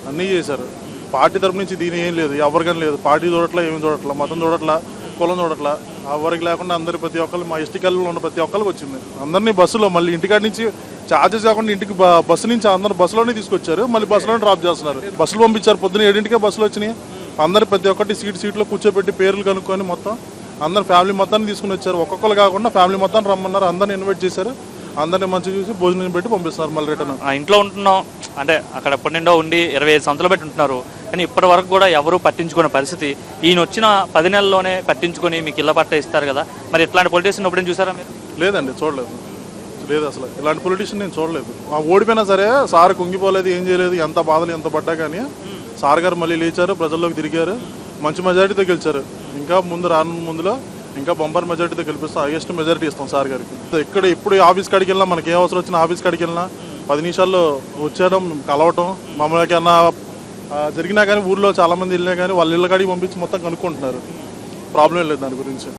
అన్నీ చేశారు. పార్టీ తరపు నుంచి దీని ఏం లేదు, ఎవరికని లేదు. పార్టీ చూడట్లా, ఏమి చూడట్లా, మతం చూడట్లా, కులం చూడట్లా, ఎవరికి లేకుండా అందరి ప్రతి ఒక్కరు మా ఎస్టీ కాలనీలో ఉన్న ప్రతి ఒక్కరికి వచ్చింది. అందరినీ బస్సులో మళ్ళీ ఇంటికాడి నుంచి ఛార్జెస్ కాకుండా ఇంటికి బస్సు నుంచి అందరూ బస్సులోనే తీసుకొచ్చారు, మళ్ళీ బస్సులోనే డ్రాప్ చేస్తున్నారు. బస్సులు పంపించారు, పొద్దున్న 7ంటికే బస్సులు వచ్చినాయి. అందరు ప్రతి ఒక్కటి సీట్లో కూర్చోబెట్టి పేర్లు కనుక్కొని మొత్తం అందరు ఫ్యామిలీ మొత్తాన్ని తీసుకుని వచ్చారు. ఒక్కొక్కరు కాకుండా ఫ్యామిలీ మొత్తాన్ని రమ్మన్నారు, అందరిని ఇన్వైట్ చేశారు. అందరినీ మంచిగా చూసి భోజనం పెట్టి పంపిస్తున్నారు మళ్ళీ రిటర్న్. ఇంట్లో ఉంటున్నాం అంటే అక్కడ ఎప్పటి నుండో ఉండి 25 సంవత్సరాలు పెట్టి ఉంటున్నారు, కానీ ఇప్పటి వరకు కూడా ఎవరు పట్టించుకునే పరిస్థితి. ఈయన వచ్చిన 10 నెలల్లోనే పట్టించుకొని మీకు ఇళ్ళ పట్ట ఇస్తారు కదా, మరి ఇట్లాంటి పొలిటీషియన్ ఎప్పుడైనా చూసారా మీరు? లేదండి, చూడలేదు. లేదు, అసలు ఇలాంటి పొలిటీషియన్ నేను చూడలేదు. ఓడిపోయినా సరే సార్ కుంగిపోలేదు, ఏం చేయలేదు. ఎంత బాధలు ఎంత పడ్డా కానీ సార్ గారు మళ్ళీ లేచారు, ప్రజల్లోకి తిరిగారు, మంచి మెజారిటీతో గెలిచారు. ఇంకా రానున్న ముందులో ఇంకా బంపర్ మెజారిటీతో గెలిపిస్తాం, హైయెస్ట్ మెజారిటీ ఇస్తాం సార్ గారికి. ఇక్కడ ఎప్పుడు ఆఫీస్ కాడికి వెళ్ళినా, మనకి ఏ అవసరం వచ్చినా ఆఫీస్ కాడికి వెళ్ళినా 10 నిమిషాల్లో వచ్చేయడం, కలవటం. మమ్మల్ని ఏమన్నా జరిగినా కానీ ఊర్లో చాలామంది వెళ్ళినా కానీ వాళ్ళ ఇళ్ళ కాడికి పంపించి మొత్తం కనుక్కుంటున్నారు. ప్రాబ్లం లేదు దాని గురించి.